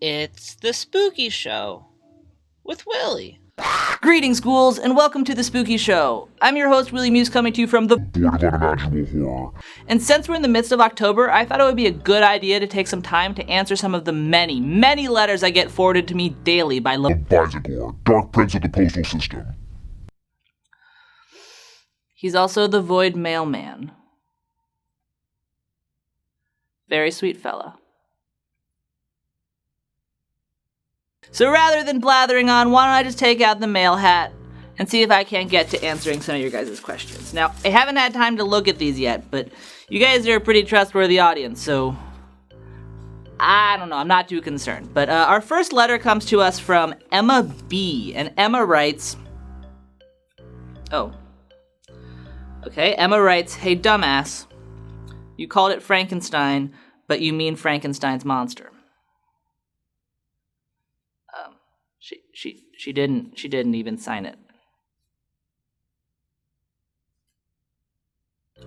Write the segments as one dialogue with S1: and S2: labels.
S1: It's the Spooky Show with Willie.
S2: Greetings, ghouls, and welcome to the Spooky Show. I'm your host, Willie Muse, coming to you from the
S3: Board of Unimaginable Horror.
S2: And since we're in the midst of October, I thought it would be a good idea to take some time to answer some of the many, many letters I get forwarded to me daily by
S3: Bizagor, Dark Prince of the Postal System.
S2: He's also the Void Mailman. Very sweet fella. So rather than blathering on, why don't I just take out the mail hat and see if I can't get to answering some of your guys' questions. Now, I haven't had time to look at these yet, but you guys are a pretty trustworthy audience, so I don't know, I'm not too concerned. But our first letter comes to us from Emma B, and Emma writes, Emma writes, "Hey dumbass, you called it Frankenstein, but you mean Frankenstein's monster." She didn't even sign it.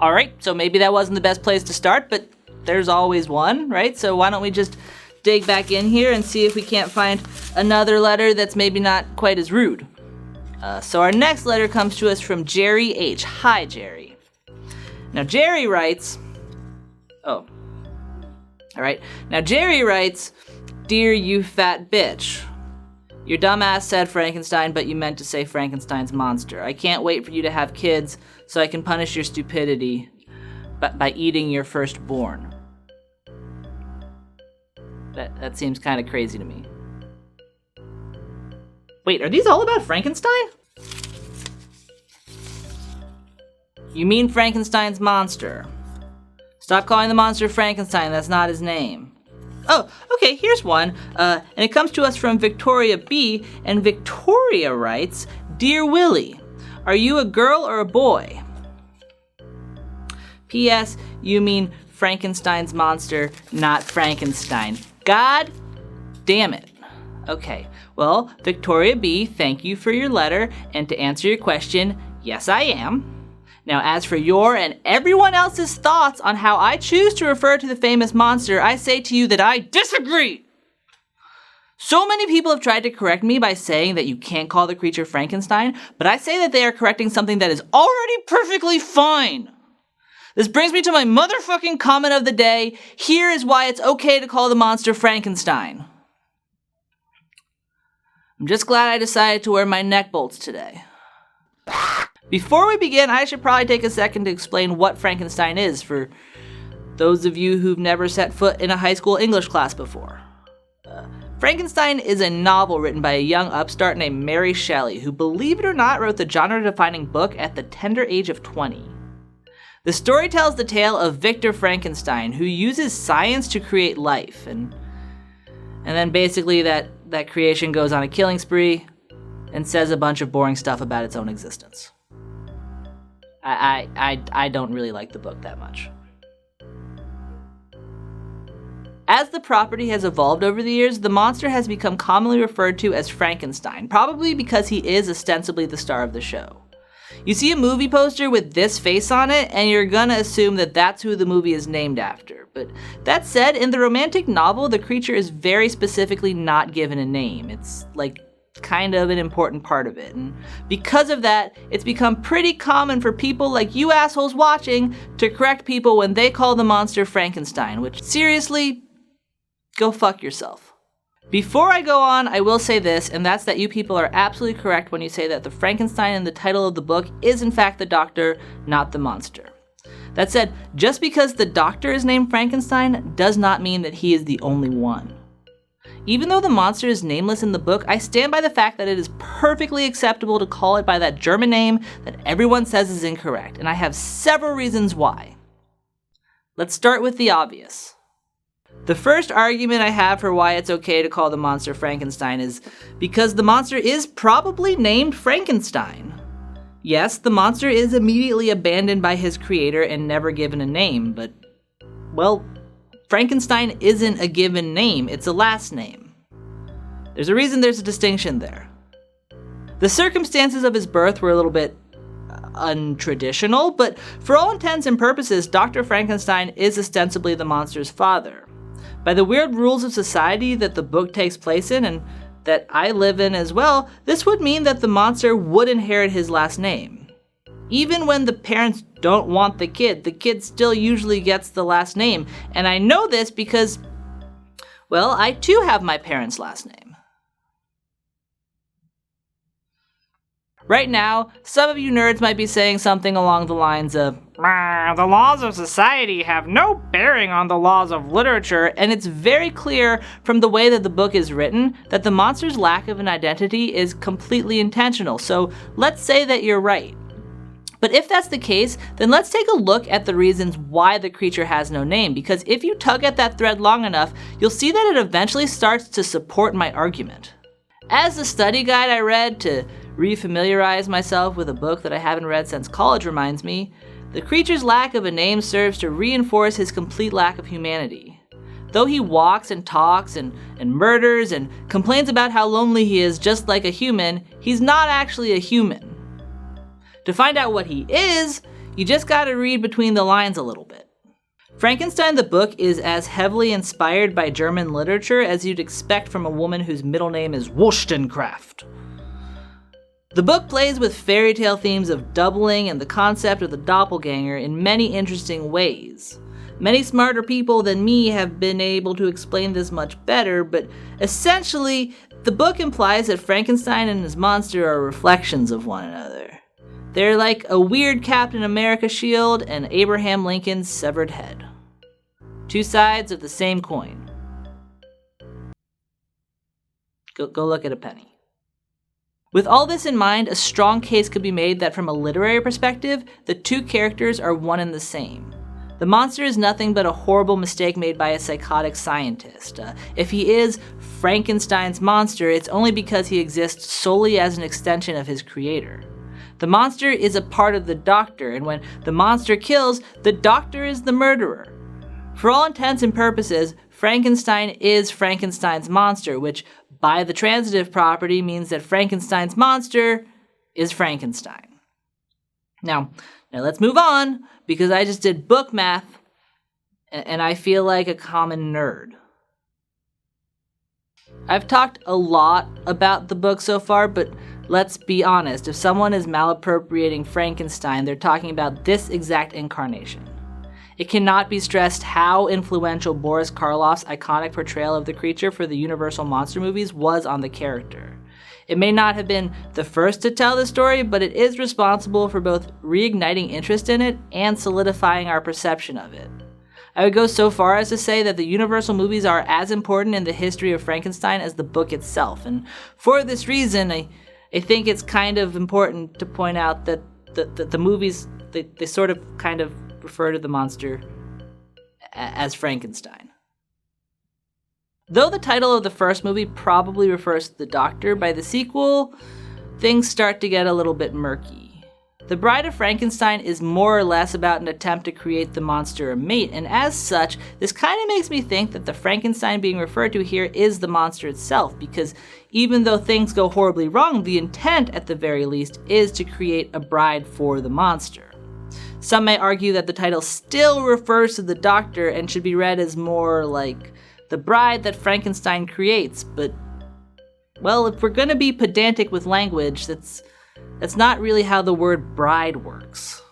S2: All right, so maybe that wasn't the best place to start, but there's always one, right? So why don't we just dig back in here and see if we can't find another letter that's maybe not quite as rude. So our next letter comes to us from Jerry H. Hi, Jerry. Now Jerry writes, Jerry writes, "Dear you fat bitch. Your dumbass said Frankenstein, but you meant to say Frankenstein's monster. I can't wait for you to have kids so I can punish your stupidity by eating your firstborn." That seems kind of crazy to me. Wait, are these all about Frankenstein? You mean Frankenstein's monster. Stop calling the monster Frankenstein, that's not his name. Oh, okay, here's one, and it comes to us from Victoria B, and Victoria writes, "Dear Willie, are you a girl or a boy? P.S. You mean Frankenstein's monster, not Frankenstein. God damn it." Okay, well, Victoria B, thank you for your letter, and to answer your question, yes I am. Now, as for your and everyone else's thoughts on how I choose to refer to the famous monster, I say to you that I disagree! So many people have tried to correct me by saying that you can't call the creature Frankenstein, but I say that they are correcting something that is already perfectly fine. This brings me to my motherfucking comment of the day. Here is why it's okay to call the monster Frankenstein. I'm just glad I decided to wear my neck bolts today. Before we begin, I should probably take a second to explain what Frankenstein is for those of you who've never set foot in a high school English class before. Frankenstein is a novel written by a young upstart named Mary Shelley, who, believe it or not, wrote the genre-defining book at the tender age of 20. The story tells the tale of Victor Frankenstein, who uses science to create life, and then basically that creation goes on a killing spree and says a bunch of boring stuff about its own existence. I don't really like the book that much. As the property has evolved over the years, the monster has become commonly referred to as Frankenstein, probably because he is ostensibly the star of the show. You see a movie poster with this face on it, and you're gonna assume that that's who the movie is named after. But that said, in the romantic novel, the creature is very specifically not given a name. It's like kind of an important part of it. And because of that, it's become pretty common for people like you assholes watching to correct people when they call the monster Frankenstein, which seriously, go fuck yourself. Before I go on, I will say this, and that's that you people are absolutely correct when you say that the Frankenstein in the title of the book is in fact the doctor, not the monster. That said, just because the doctor is named Frankenstein does not mean that he is the only one. Even though the monster is nameless in the book, I stand by the fact that it is perfectly acceptable to call it by that German name that everyone says is incorrect, and I have several reasons why. Let's start with the obvious. The first argument I have for why it's okay to call the monster Frankenstein is because the monster is probably named Frankenstein. Yes, the monster is immediately abandoned by his creator and never given a name, but, well, Frankenstein isn't a given name, it's a last name. There's a reason there's a distinction there. The circumstances of his birth were a little bit untraditional, but for all intents and purposes, Dr. Frankenstein is ostensibly the monster's father. By the weird rules of society that the book takes place in and that I live in as well, this would mean that the monster would inherit his last name. Even when the parents don't want the kid still usually gets the last name. And I know this because, well, I too have my parents' last name. Right now, some of you nerds might be saying something along the lines of, the laws of society have no bearing on the laws of literature, and it's very clear from the way that the book is written that the monster's lack of an identity is completely intentional, so let's say that you're right. But if that's the case, then let's take a look at the reasons why the creature has no name, because if you tug at that thread long enough, you'll see that it eventually starts to support my argument. As the study guide I read to refamiliarize myself with a book that I haven't read since college reminds me, the creature's lack of a name serves to reinforce his complete lack of humanity. Though he walks and talks and murders and complains about how lonely he is just like a human, he's not actually a human. To find out what he is, you just gotta read between the lines a little bit. Frankenstein the book is as heavily inspired by German literature as you'd expect from a woman whose middle name is Wollstonecraft. The book plays with fairy tale themes of doubling and the concept of the doppelganger in many interesting ways. Many smarter people than me have been able to explain this much better, but essentially, the book implies that Frankenstein and his monster are reflections of one another. They're like a weird Captain America shield and Abraham Lincoln's severed head. Two sides of the same coin. Go look at a penny. With all this in mind, a strong case could be made that from a literary perspective, the two characters are one and the same. The monster is nothing but a horrible mistake made by a psychotic scientist. If he is Frankenstein's monster, it's only because he exists solely as an extension of his creator. The monster is a part of the doctor, and when the monster kills, the doctor is the murderer. For all intents and purposes, Frankenstein is Frankenstein's monster, which by the transitive property means that Frankenstein's monster is Frankenstein. Now let's move on, because I just did book math, and I feel like a common nerd. I've talked a lot about the book so far, but let's be honest, if someone is malappropriating Frankenstein, they're talking about this exact incarnation. It cannot be stressed how influential Boris Karloff's iconic portrayal of the creature for the Universal monster movies was on the character. It may not have been the first to tell the story, but it is responsible for both reigniting interest in it and solidifying our perception of it. I would go so far as to say that the Universal movies are as important in the history of Frankenstein as the book itself, and for this reason, I think it's kind of important to point out that the movies, they sort of kind of refer to the monster as Frankenstein. Though the title of the first movie probably refers to the Doctor, by the sequel, things start to get a little bit murky. The Bride of Frankenstein is more or less about an attempt to create the monster a mate, and as such, this kind of makes me think that the Frankenstein being referred to here is the monster itself, because even though things go horribly wrong, the intent, at the very least, is to create a bride for the monster. Some may argue that the title still refers to the Doctor and should be read as more like the bride that Frankenstein creates, but, well, if we're gonna be pedantic with language, that's not really how the word bride works.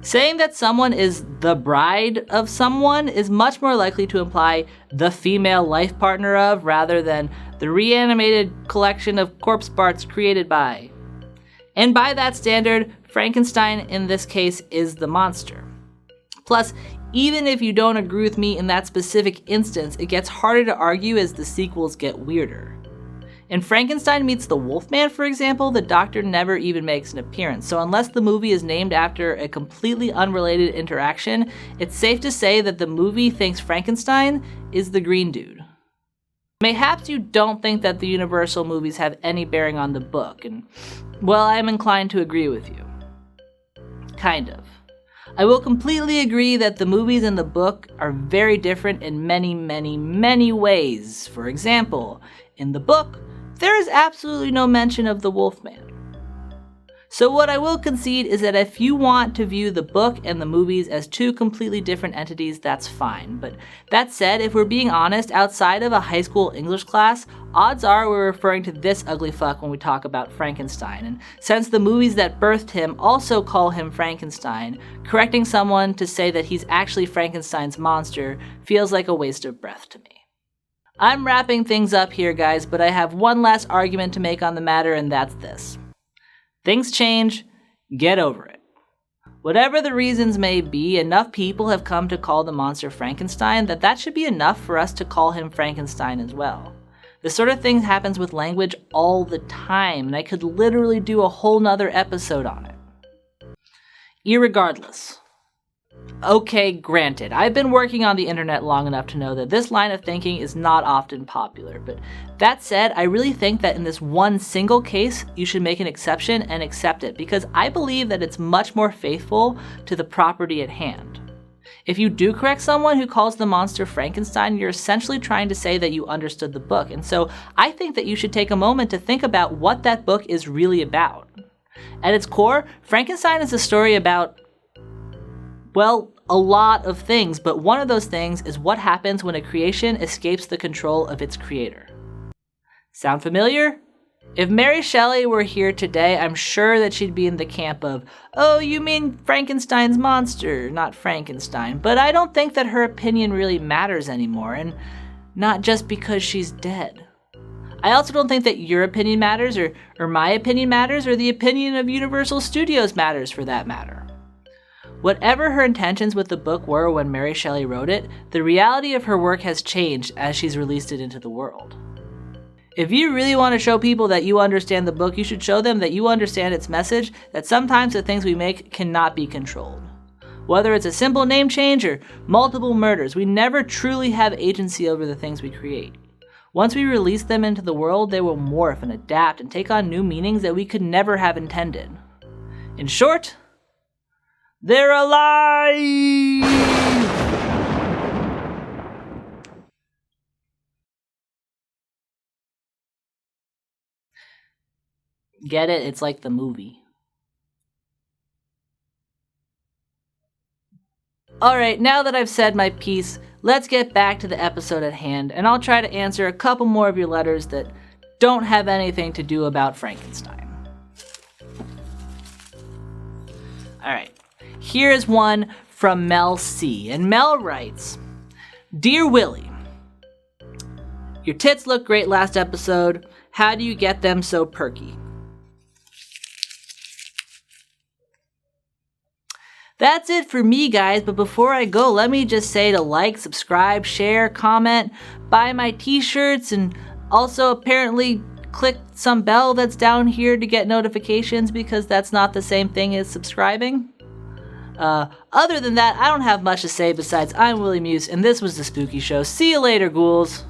S2: Saying that someone is the bride of someone is much more likely to imply the female life partner of, rather than the reanimated collection of corpse parts created by. And by that standard, Frankenstein in this case is the monster. Plus, even if you don't agree with me in that specific instance, it gets harder to argue as the sequels get weirder. In Frankenstein Meets the Wolfman, for example, the Doctor never even makes an appearance, so unless the movie is named after a completely unrelated interaction, it's safe to say that the movie thinks Frankenstein is the green dude. Mayhaps you don't think that the Universal movies have any bearing on the book, and, well, I'm inclined to agree with you. Kind of. I will completely agree that the movies and the book are very different in many, many, many ways. For example, in the book, there is absolutely no mention of the Wolfman. So what I will concede is that if you want to view the book and the movies as two completely different entities, that's fine. But that said, if we're being honest, outside of a high school English class, odds are we're referring to this ugly fuck when we talk about Frankenstein. And since the movies that birthed him also call him Frankenstein, correcting someone to say that he's actually Frankenstein's monster feels like a waste of breath to me. I'm wrapping things up here, guys, but I have one last argument to make on the matter, and that's this. Things change, get over it. Whatever the reasons may be, enough people have come to call the monster Frankenstein that should be enough for us to call him Frankenstein as well. This sort of thing happens with language all the time, and I could literally do a whole nother episode on it. Irregardless. Okay, granted, I've been working on the internet long enough to know that this line of thinking is not often popular, but that said, I really think that in this one single case, you should make an exception and accept it, because I believe that it's much more faithful to the property at hand. If you do correct someone who calls the monster Frankenstein, you're essentially trying to say that you understood the book, and so I think that you should take a moment to think about what that book is really about. At its core, Frankenstein is a story about, well, a lot of things, but one of those things is what happens when a creation escapes the control of its creator. Sound familiar? If Mary Shelley were here today, I'm sure that she'd be in the camp of, oh, you mean Frankenstein's monster, not Frankenstein. But I don't think that her opinion really matters anymore, and not just because she's dead. I also don't think that your opinion matters, or my opinion matters, or the opinion of Universal Studios matters for that matter. Whatever her intentions with the book were when Mary Shelley wrote it, the reality of her work has changed as she's released it into the world. If you really want to show people that you understand the book, you should show them that you understand its message, that sometimes the things we make cannot be controlled. Whether it's a simple name change or multiple murders, we never truly have agency over the things we create. Once we release them into the world, they will morph and adapt and take on new meanings that we could never have intended. In short, they're alive! Get it? It's like the movie. Alright, now that I've said my piece, let's get back to the episode at hand, and I'll try to answer a couple more of your letters that don't have anything to do about Frankenstein. Alright. Here is one from Mel C. And Mel writes, Dear Willie, your tits look great last episode. How do you get them so perky? That's it for me, guys, but before I go, let me just say to like, subscribe, share, comment, buy my t-shirts, and also apparently click some bell that's down here to get notifications, because that's not the same thing as subscribing. Other than that, I don't have much to say besides I'm Willie Muse, and this was The Spooky Show. See you later, ghouls!